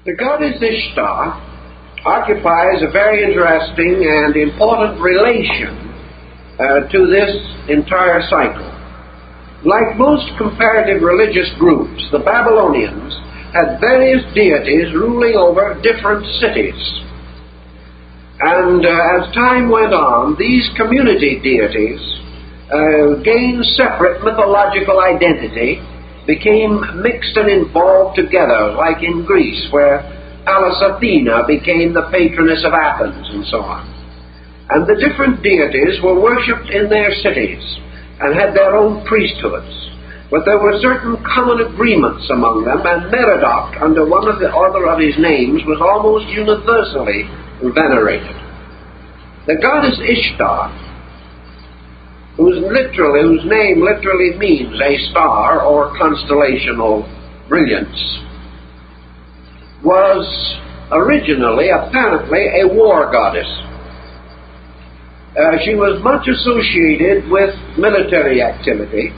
The goddess Ishtar occupies a very interesting and important relation to this entire cycle. Like most comparative religious groups, the Babylonians had various deities ruling over different cities. And as time went on, these community deities gained separate mythological identity, became mixed and involved together, like in Greece, where Pallas Athena became the patroness of Athens, and so on. And the different deities were worshipped in their cities and had their own priesthoods. But there were certain common agreements among them, and Merodach, under one of the other of his names, was almost universally venerated. The goddess Ishtar, whose name literally means a star or constellational brilliance, was originally, apparently, a war goddess. She was much associated with military activity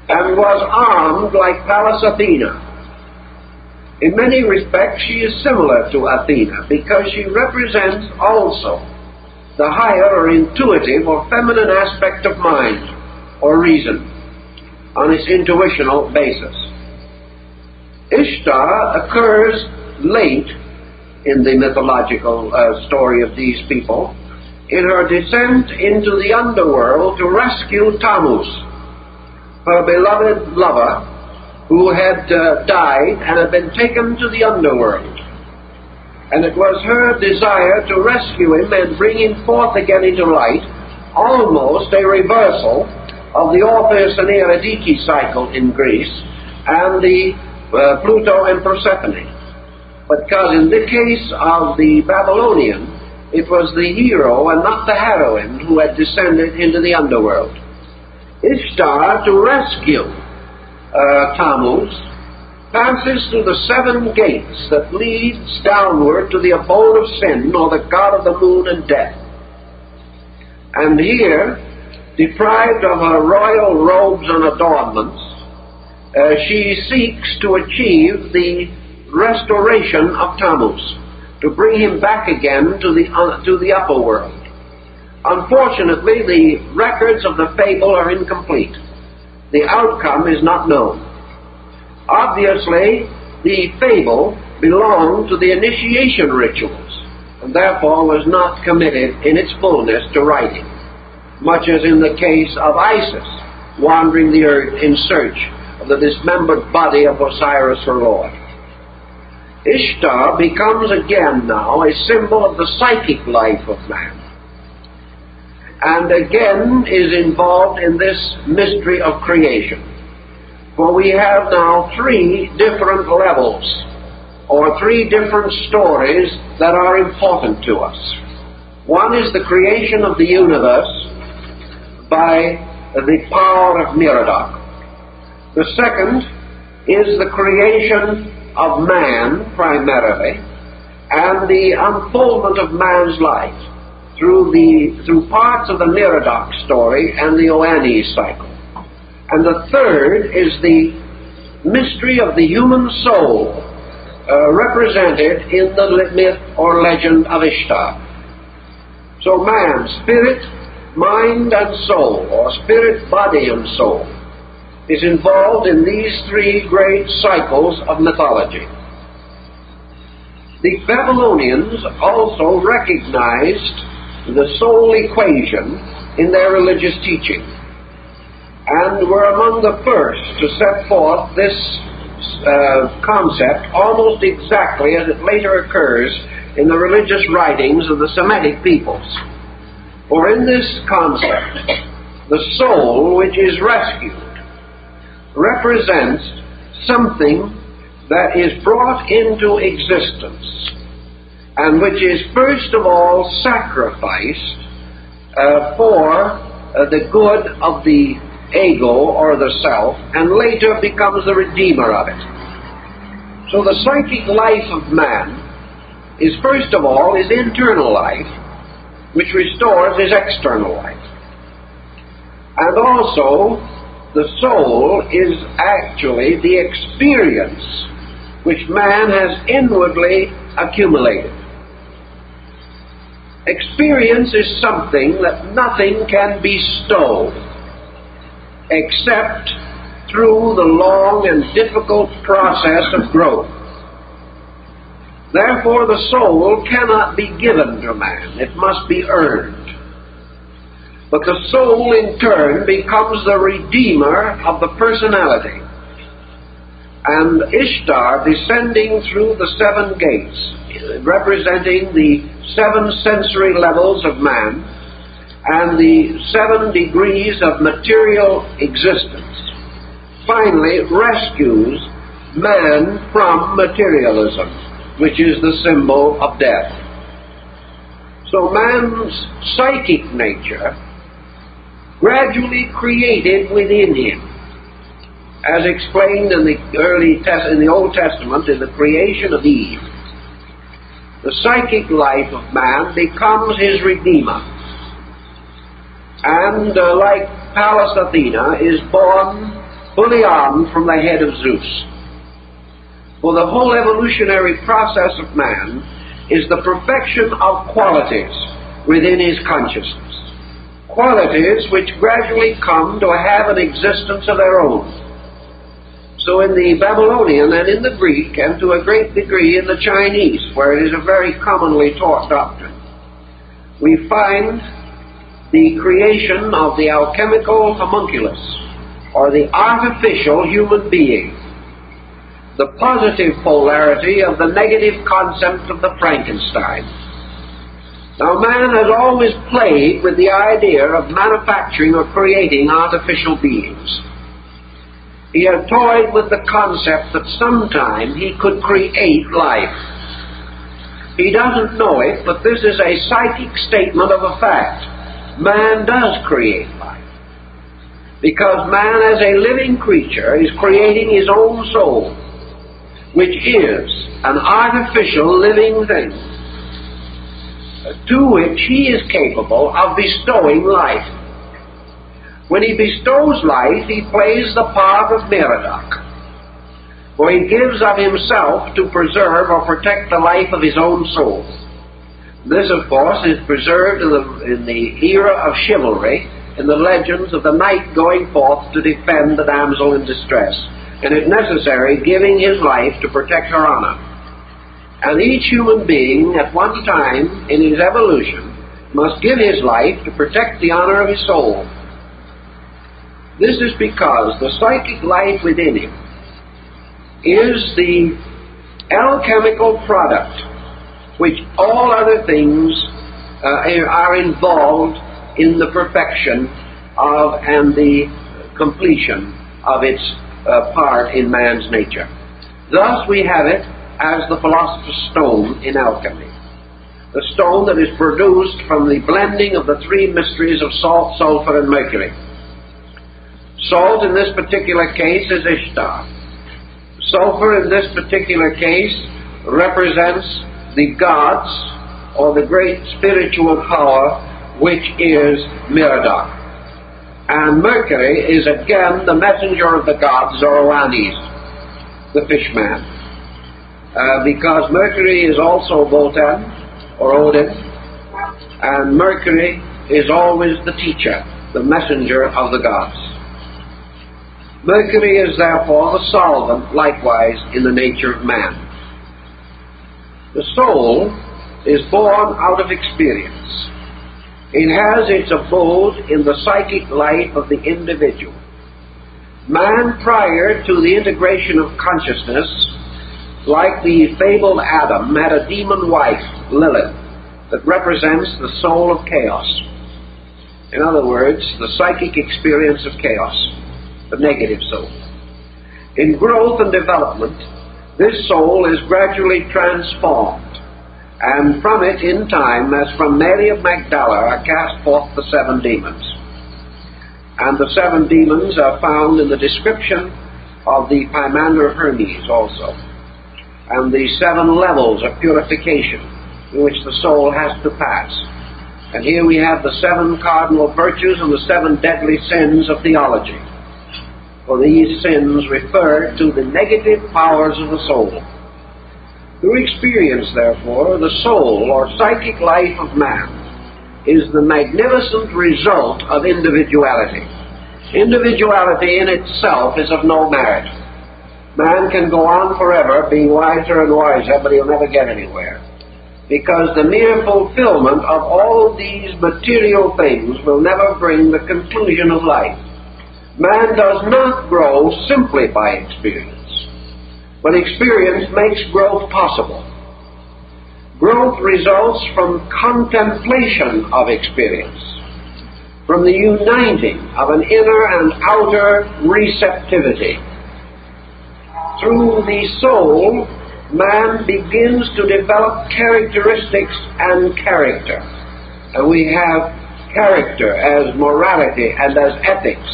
and was armed like Pallas Athena. In many respects, she is similar to Athena because she represents also the higher or intuitive or feminine aspect of mind or reason on its intuitional basis. Ishtar occurs late in the mythological story of these people in her descent into the underworld to rescue Tammuz, her beloved lover, who had died and had been taken to the underworld. And it was her desire to rescue him and bring him forth again into light, almost a reversal of the Orpheus and Eurydice cycle in Greece and the Pluto and Persephone. Because in the case of the Babylonian, it was the hero and not the heroine who had descended into the underworld. Ishtar, to rescue Tammuz, passes through the 7 gates that leads downward to the abode of sin, or the god of the moon and death. And here, deprived of her royal robes and adornments, she seeks to achieve the restoration of Tammuz, to bring him back again to the upper world. Unfortunately, the records of the fable are incomplete. The outcome is not known. Obviously, the fable belonged to the initiation rituals, and therefore was not committed in its fullness to writing, much as in the case of Isis, wandering the earth in search of the dismembered body of Osiris, her lord. Ishtar becomes again now a symbol of the psychic life of man, and again is involved in this mystery of creation. For we have now 3 different levels, or 3 different stories that are important to us. One is the creation of the universe by the power of Merodach. The second is the creation of man, primarily, and the unfoldment of man's life through parts of the Merodach story and the Oannes cycle. And the third is the mystery of the human soul, represented in the myth or legend of Ishtar. So man, spirit, mind, and soul, or spirit, body, and soul, is involved in these 3 great cycles of mythology. The Babylonians also recognized the soul equation in their religious teaching, and were among the first to set forth this concept almost exactly as it later occurs in the religious writings of the Semitic peoples. For in this concept, the soul which is rescued represents something that is brought into existence and which is first of all sacrificed for the good of the ego or the self, and later becomes the redeemer of it. So the psychic life of man is first of all his internal life, which restores his external life. And also the soul is actually the experience which man has inwardly accumulated. Experience is something that nothing can bestow except through the long and difficult process of growth. Therefore, the soul cannot be given to man. It must be earned. But the soul, in turn, becomes the redeemer of the personality. And Ishtar, descending through the 7 gates, representing the 7 sensory levels of man and the 7 degrees of material existence, finally rescues man from materialism, which is the symbol of death. So man's psychic nature gradually created within him, as explained in the Old Testament in the creation of Eve. The psychic life of man becomes his redeemer, and like Pallas Athena, is born fully armed from the head of Zeus. For the whole evolutionary process of man is the perfection of qualities within his consciousness, qualities which gradually come to have an existence of their own. So in the Babylonian and in the Greek, and to a great degree in the Chinese, where it is a very commonly taught doctrine, we find the creation of the alchemical homunculus, or the artificial human being, the positive polarity of the negative concept of the Frankenstein. Now, man has always played with the idea of manufacturing or creating artificial beings. He has toyed with the concept that sometime he could create life. He doesn't know it, but this is a psychic statement of a fact. Man does create life. Because man, as a living creature, is creating his own soul, which is an artificial living thing, to which he is capable of bestowing life. When he bestows life, he plays the part of Merodach, for he gives of himself to preserve or protect the life of his own soul. This, of course, is preserved in the era of chivalry, in the legends of the knight going forth to defend the damsel in distress, and if necessary, giving his life to protect her honor. And each human being, at one time in his evolution, must give his life to protect the honor of his soul. This is because the psychic life within him is the alchemical product which all other things are involved in the perfection of and the completion of its part in man's nature. Thus we have it as the philosopher's stone in alchemy, the stone that is produced from the blending of the 3 mysteries of salt, sulfur, and mercury. Salt in this particular case is Ishtar. Sulfur in this particular case represents the gods, or the great spiritual power, which is Merodach. And Mercury is again the messenger of the gods, Zoroanes, the fishman. Because Mercury is also Wotan, or Odin, and Mercury is always the teacher, the messenger of the gods. Mercury is therefore the solvent, likewise, in the nature of man. The soul is born out of experience. It has its abode in the psychic life of the individual. Man, prior to the integration of consciousness, like the fabled Adam, had a demon wife, Lilith, that represents the soul of chaos. In other words, the psychic experience of chaos, the negative soul. In growth and development, this soul is gradually transformed, and from it, in time, as from Mary of Magdala, are cast forth the 7 demons. And the 7 demons are found in the description of the Pymander of Hermes also, and the 7 levels of purification in which the soul has to pass. And here we have the 7 cardinal virtues and the 7 deadly sins of theology. For these sins refer to the negative powers of the soul. Through experience, therefore, the soul or psychic life of man is the magnificent result of individuality. Individuality in itself is of no merit. Man can go on forever being wiser and wiser, but he'll never get anywhere, because the mere fulfillment of all these material things will never bring the conclusion of life. Man does not grow simply by experience, but experience makes growth possible. Growth results from contemplation of experience, from the uniting of an inner and outer receptivity. Through the soul, man begins to develop characteristics and character. And we have character as morality and as ethics,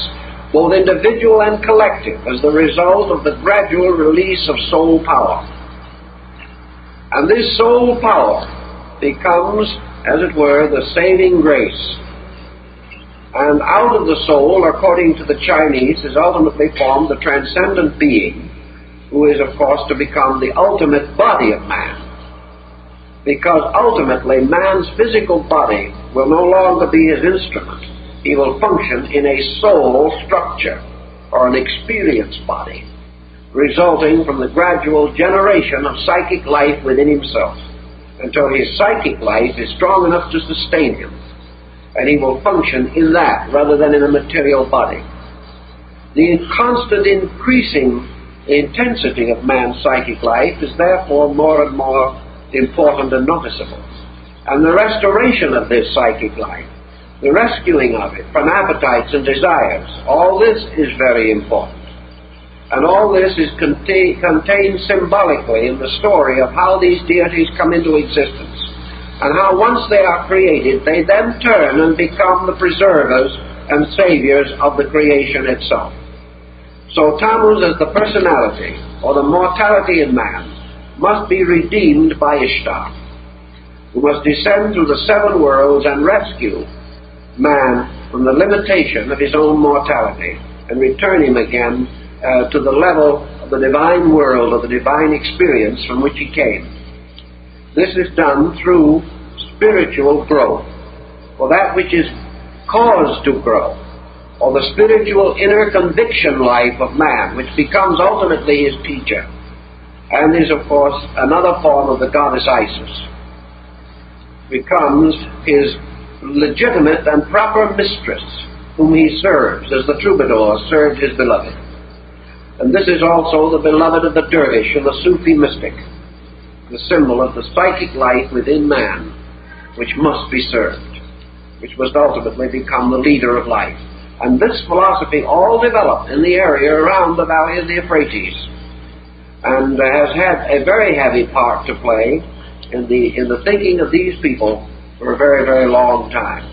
both individual and collective, as the result of the gradual release of soul power. And this soul power becomes, as it were, the saving grace. And out of the soul, according to the Chinese, is ultimately formed the transcendent being, who is, of course, to become the ultimate body of man. Because ultimately, man's physical body will no longer be his instrument. He will function in a soul structure, or an experience body, resulting from the gradual generation of psychic life within himself, until his psychic life is strong enough to sustain him, and he will function in that rather than in a material body. The constant increasing intensity of man's psychic life is therefore more and more important and noticeable. And the restoration of this psychic life, the rescuing of it from appetites and desires, all this is very important. And all this is contained symbolically in the story of how these deities come into existence, and how once they are created, they then turn and become the preservers and saviors of the creation itself. So Tammuz, as the personality, or the mortality in man, must be redeemed by Ishtar, who must descend through the seven worlds and rescue man from the limitation of his own mortality and return him again to the level of the divine world, of the divine experience from which he came. This is done through spiritual growth, or that which is caused to grow, or the spiritual inner conviction life of man, which becomes ultimately his teacher, and is, of course, another form of the goddess Isis, becomes his legitimate and proper mistress, whom he serves as the troubadour served his beloved. And this is also the beloved of the dervish and the Sufi mystic, the symbol of the psychic life within man, which must be served, which must ultimately become the leader of life. And this philosophy all developed in the area around the valley of the Euphrates, and has had a very heavy part to play in the thinking of these people for a very, very long time.